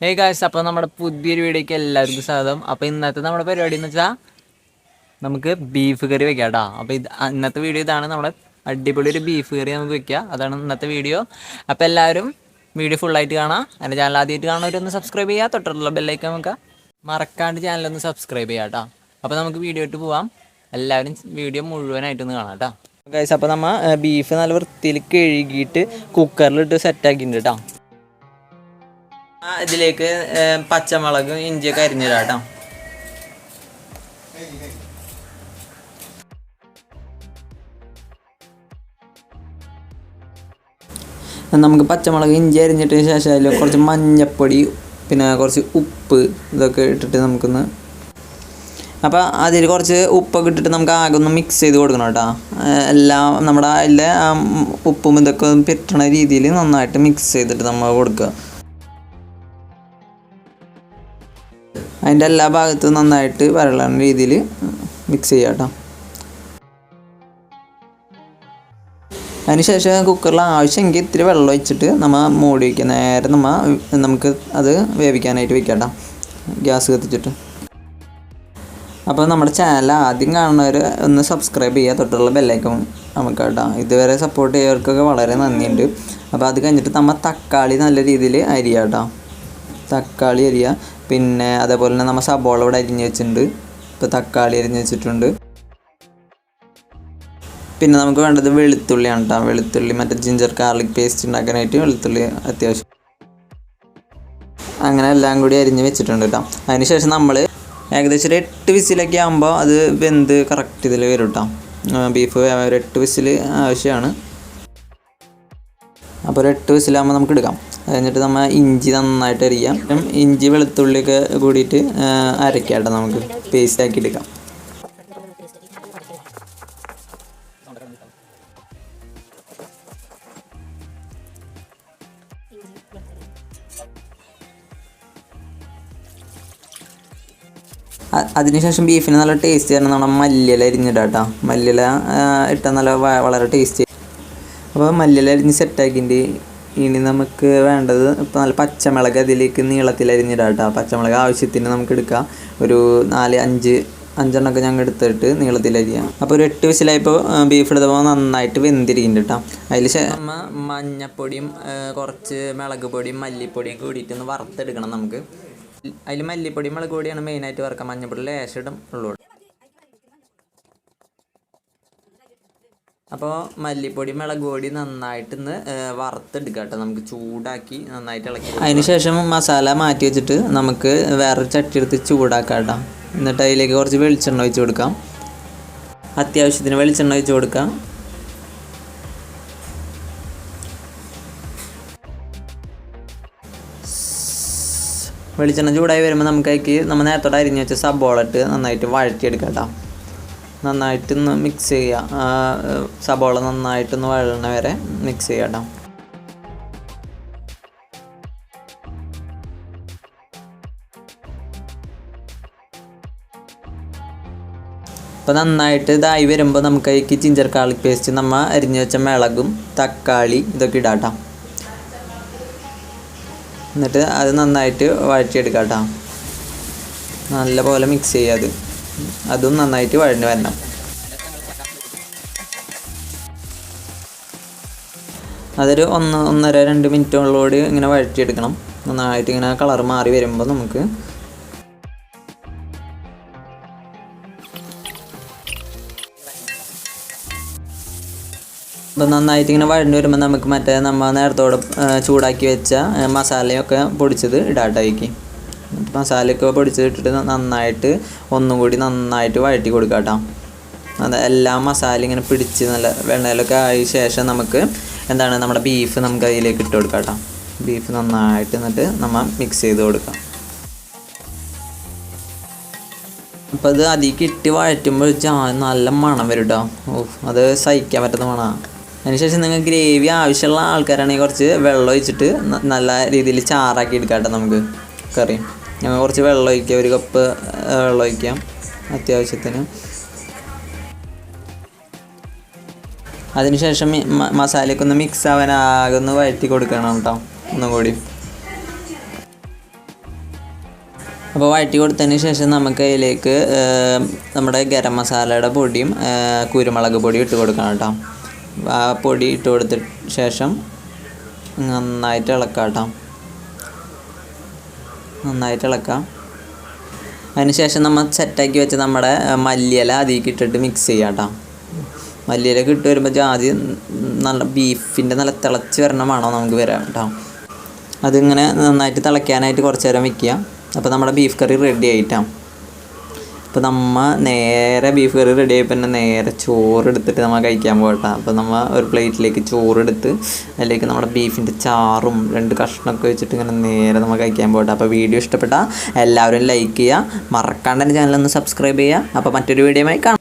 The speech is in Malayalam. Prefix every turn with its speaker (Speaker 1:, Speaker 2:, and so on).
Speaker 1: ഹേയ് ഗായ്സ്, അപ്പോൾ നമ്മുടെ പുതിയൊരു വീഡിയോയ്ക്ക് എല്ലാവർക്കും സ്വാഗതം. അപ്പോൾ ഇന്നത്തെ നമ്മുടെ പരിപാടി എന്ന് വെച്ചാൽ നമുക്ക് ബീഫ് കറി വെക്കാം കേട്ടോ. അപ്പോൾ ഇന്നത്തെ വീഡിയോ ഇതാണ്. നമ്മുടെ അടിപൊളി ഒരു ബീഫ് കറി നമുക്ക് വെക്കാം. അതാണ് ഇന്നത്തെ വീഡിയോ. അപ്പോൾ എല്ലാവരും വീഡിയോ ഫുള്ളായിട്ട് കാണാം. എൻ്റെ ചാനൽ ആദ്യമായിട്ട് കാണുന്നവരൊന്ന് സബ്സ്ക്രൈബ് ചെയ്യുക. തൊട്ടുള്ള ബെല്ലൈക്കൺ വെക്കുക. മറക്കാണ്ട് ചാനലൊന്ന് സബ്സ്ക്രൈബ് ചെയ്യാം കേട്ടോ. അപ്പോൾ നമുക്ക് വീഡിയോ ഇട്ട് പോവാം. എല്ലാവരും വീഡിയോ മുഴുവനായിട്ടൊന്ന് കാണാം കേട്ടോ. ഗായ്സ്, അപ്പോൾ നമ്മൾ ബീഫ് നല്ല വൃത്തിയിൽ കഴുകിയിട്ട് കുക്കറിലിട്ട് സെറ്റാക്കിയിട്ടുണ്ട് കേട്ടോ. ഇതിലേക്ക് പച്ചമുളകും ഇഞ്ചിയൊക്കെ അരിഞ്ഞിടാം കേട്ടോ. നമുക്ക് പച്ചമുളക് ഇഞ്ചി അരിഞ്ഞിട്ടതിന് ശേഷം അതിൽ കുറച്ച് മഞ്ഞപ്പൊടി പിന്നെ കുറച്ച് ഉപ്പ് ഇതൊക്കെ ഇട്ടിട്ട് നമുക്കൊന്ന് അതിൽ കുറച്ച് ഉപ്പൊക്കെ ഇട്ടിട്ട് നമുക്ക് ആകെ ഒന്ന് മിക്സ് ചെയ്ത് കൊടുക്കണം കേട്ടോ. എല്ലാം നമ്മുടെ അതിലെ ഉപ്പും ഇതൊക്കെ പറ്റണ രീതിയിൽ നന്നായിട്ട് മിക്സ് ചെയ്തിട്ട് നമ്മൾ കൊടുക്കുക. അതിൻ്റെ എല്ലാ ഭാഗത്തും നന്നായിട്ട് വരളണ രീതിയിൽ മിക്സ് ചെയ്യാം കേട്ടോ. അതിനുശേഷം കുക്കറിൽ ആവശ്യമെങ്കിൽ ഇത്തിരി വെള്ളം ഒഴിച്ചിട്ട് നമ്മൾ മൂടി വയ്ക്കുക. നേരെ നമുക്ക് അത് വേവിക്കാനായിട്ട് വെക്കാം കേട്ടോ, ഗ്യാസ് കത്തിച്ചിട്ട്. അപ്പോൾ നമ്മുടെ ചാനൽ ആദ്യം കാണുന്നവർ ഒന്ന് സബ്സ്ക്രൈബ് ചെയ്യുക. തൊട്ടുള്ള ബെല്ലൈക്കൺ നമുക്ക് കേട്ടോ. ഇതുവരെ സപ്പോർട്ട് ചെയ്തവർക്കൊക്കെ വളരെ നന്ദിയുണ്ട്. അപ്പോൾ അത് കഴിഞ്ഞിട്ട് നമ്മൾ തക്കാളി നല്ല രീതിയിൽ അരിയുക കേട്ടോ. തക്കാളി അരിയുക. പിന്നെ അതേപോലെ തന്നെ നമ്മൾ സബോള ഇവിടെ അരിഞ്ഞ് വെച്ചിട്ടുണ്ട്. ഇപ്പോൾ തക്കാളി അരിഞ്ഞ് വെച്ചിട്ടുണ്ട്. പിന്നെ നമുക്ക് വേണ്ടത് വെളുത്തുള്ളിയാണ് കേട്ടോ. വെളുത്തുള്ളി മറ്റേ ജിഞ്ചർ ഗാർലിക് പേസ്റ്റ് ഉണ്ടാക്കാനായിട്ട് വെളുത്തുള്ളി അത്യാവശ്യം. അങ്ങനെ എല്ലാം കൂടി അരിഞ്ഞ് വെച്ചിട്ടുണ്ട് കേട്ടോ. അതിനുശേഷം നമ്മൾ ഏകദേശം ഒരു 8 വിസിലൊക്കെ ആകുമ്പോൾ അത് വെന്ത് കറക്റ്റ് ഇതിൽ വരും കേട്ടോ. ബീഫ് ഒരു 8 വിസിൽ ആവശ്യമാണ്. അപ്പോൾ ഒരു 8 വിസിലാകുമ്പോൾ നമുക്ക് എടുക്കാം. കഴിഞ്ഞിട്ട് നമ്മൾ ഇഞ്ചി നന്നായിട്ട് അരിയാം. ഇഞ്ചി വെളുത്തുള്ളിയൊക്കെ കൂടിയിട്ട് അരയ്ക്കാം കേട്ടോ. നമുക്ക് പേസ്റ്റാക്കി എടുക്കാം. അതിനുശേഷം ബീഫിന് നല്ല ടേസ്റ്റ് തരണം നമ്മൾ മല്ലിയില അരിഞ്ഞിടാം കേട്ടോ. മല്ലിയില ഇട്ടാൽ നല്ല വളരെ ടേസ്റ്റ്. അപ്പോൾ മല്ലിയില അരിഞ്ഞ് സെറ്റാക്കിയിട്ട് ഇനി നമുക്ക് വേണ്ടത് ഇപ്പോൾ നല്ല പച്ചമുളക് അതിലേക്ക് നീളത്തിൽ അരിഞ്ഞിടാം കേട്ടോ. പച്ചമുളക് ആവശ്യത്തിന് നമുക്ക് എടുക്കാം. ഒരു 4-5 ഞങ്ങൾ എടുത്തിട്ട് നീളത്തിൽ അരിയാം. അപ്പോൾ ഒരു 8 വിസിലായപ്പോൾ ബീഫ് എടുത്തപ്പോൾ നന്നായിട്ട് വെന്തിരിക്കുന്നുണ്ട് കേട്ടോ. അതിൽ നമ്മൾ മഞ്ഞപ്പൊടിയും കുറച്ച് മുളക് പൊടിയും മല്ലിപ്പൊടിയും കൂടിയിട്ട് ഒന്ന് വറുത്തെടുക്കണം നമുക്ക്. അതിൽ മല്ലിപ്പൊടി മുളക് പൊടിയാണ് മെയിനായിട്ട് വറുക്കാം. മഞ്ഞപ്പൊടി ലേശം ഉള്ളൂ. അപ്പോൾ മല്ലിപ്പൊടി മുളക് പൊടി നന്നായിട്ടൊന്ന് വറുത്തെടുക്കാം കേട്ടോ. നമുക്ക് ചൂടാക്കി നന്നായിട്ട് ഇളക്കി. അതിനുശേഷം മസാല മാറ്റി വെച്ചിട്ട് നമുക്ക് വേറൊരു ചട്ടി എടുത്ത് ചൂടാക്കാം കേട്ടോ. എന്നിട്ട് അതിലേക്ക് കുറച്ച് വെളിച്ചെണ്ണ ഒഴിച്ച് കൊടുക്കാം. അത്യാവശ്യത്തിന് വെളിച്ചെണ്ണ ഒഴിച്ച് കൊടുക്കാം. വെളിച്ചെണ്ണ ചൂടായി വരുമ്പോൾ നമുക്ക് നമ്മൾ നേരത്തോടെ അരിഞ്ഞ് വെച്ച സബോള ഇട്ട് നന്നായിട്ട് വഴറ്റിയെടുക്കാം കേട്ടോ. നന്നായിട്ടൊന്ന് മിക്സ് ചെയ്യുക. സബോള നന്നായിട്ടൊന്ന് വഴണ വരെ മിക്സ് ചെയ്യാം കേട്ടോ. അപ്പോൾ നന്നായിട്ട് ഇതായി വരുമ്പോൾ നമുക്ക് ജിഞ്ചർ ഗാർലിക് പേസ്റ്റ് നമ്മൾ അരിഞ്ഞ് വെച്ച മുളകും തക്കാളി ഇതൊക്കെ ഇടാം കേട്ടോ. എന്നിട്ട് അത് നന്നായിട്ട് വഴറ്റിയെടുക്കാം കേട്ടോ. നല്ലപോലെ മിക്സ് ചെയ്യുക. അതും നന്നായിട്ട് വഴഞ്ഞ് വരണം. അതൊരു 1-1.5-2 മിനിറ്റോളോട് ഇങ്ങനെ വഴറ്റിയെടുക്കണം. നന്നായിട്ട് ഇങ്ങനെ കളർ മാറി വരുമ്പോൾ നമുക്ക് നന്നായിട്ട് ഇങ്ങനെ വഴഞ്ഞ് വരുമ്പോൾ നമുക്ക് നമ്മൾ നേരത്തോടെ ചൂടാക്കി വെച്ച മസാലയൊക്കെ പൊടിച്ചത് ഇടാട്ടായിക്ക്. മസാലയൊക്കെ പൊടിച്ചത് ഇട്ടിട്ട് നന്നായിട്ട് ഒന്നും കൂടി നന്നായിട്ട് വഴറ്റി കൊടുക്കുക കേട്ടോ. എല്ലാ മസാല ഇങ്ങനെ പിടിച്ച് നല്ല വെണ്ണയിലൊക്കെ ആയ ശേഷം നമുക്ക് നമ്മുടെ ബീഫ് നമുക്ക് അതിലേക്ക് ഇട്ട് കൊടുക്കാം കേട്ടോ. ബീഫ് നന്നായിട്ട് എന്നിട്ട് നമ്മൾ മിക്സ് ചെയ്ത് കൊടുക്കാം. അപ്പോൾ അത് അതിലേക്ക് ഇട്ട് വഴറ്റുമ്പോൾ നല്ല മണം വരും കേട്ടോ. അത് സഹിക്കാൻ പറ്റുന്ന മണമാണ്. അതിനുശേഷം നിങ്ങൾ ഗ്രേവി ആവശ്യമുള്ള ആൾക്കാരാണെങ്കിൽ കുറച്ച് വെള്ളം ഒഴിച്ചിട്ട് നല്ല രീതിയിൽ ചാറാക്കി എടുക്കാം കേട്ടോ. നമുക്ക് കറി ഞങ്ങൾ കുറച്ച് വെള്ളം ഒഴിക്കുക. 1 കപ്പ് വെള്ളം ഒഴിക്കാം അത്യാവശ്യത്തിന്. അതിനുശേഷം മസാലയൊക്കെ ഒന്ന് മിക്സ് ആവാൻ ആകെ ഒന്ന് വഴറ്റി കൊടുക്കണം കേട്ടോ. ഒന്നും കൂടി അപ്പോൾ വഴറ്റി കൊടുത്തതിന് ശേഷം നമുക്ക് അതിലേക്ക് നമ്മുടെ ഗരം മസാലയുടെ പൊടിയും കുരുമുളക് പൊടിയും ഇട്ട് കൊടുക്കണം കേട്ടോ. ആ പൊടി ഇട്ട് കൊടുത്ത ശേഷം നന്നായിട്ട് ഇളക്കാം കേട്ടോ. നന്നായിട്ട് ഇളക്കാം. അതിന് ശേഷം നമ്മൾ സെറ്റാക്കി വെച്ച് നമ്മുടെ മല്ലിയില അതിലേക്ക് ഇട്ടിട്ട് മിക്സ് ചെയ്യാം കേട്ടോ. മല്ലിയില ഇട്ട് വരുമ്പോൾ ആദ്യം നല്ല ബീഫിൻ്റെ നല്ല തിളച്ച് വരണ മണോ നമുക്ക് വരാം കേട്ടോ. അതിങ്ങനെ നന്നായിട്ട് തിളയ്ക്കാനായിട്ട് കുറച്ച് നേരം വയ്ക്കുക. അപ്പോൾ നമ്മുടെ ബീഫ് കറി റെഡി ആയിട്ടാണ്. അപ്പോൾ നമ്മൾ നേരെ ബീഫ് കറി റെഡി ആയപ്പോൾ തന്നെ നേരെ ചോറ് എടുത്തിട്ട് നമ്മൾ കഴിക്കാൻ പോകട്ടെ. അപ്പോൾ നമ്മൾ ഒരു പ്ലേറ്റിലേക്ക് ചോറെടുത്ത് അതിലേക്ക് നമ്മുടെ ബീഫിൻ്റെ ചാറും 2 കഷ്ണമൊക്കെ വെച്ചിട്ട് ഇങ്ങനെ നേരെ നമ്മൾ കഴിക്കാൻ പോകട്ടെ. അപ്പോൾ വീഡിയോ ഇഷ്ടപ്പെട്ടാൽ എല്ലാവരും ലൈക്ക് ചെയ്യുക, മറക്കാണ്ട് എൻ്റെ ചാനലൊന്ന് സബ്സ്ക്രൈബ് ചെയ്യുക. അപ്പോൾ മറ്റൊരു വീഡിയോയുമായി കാണാം.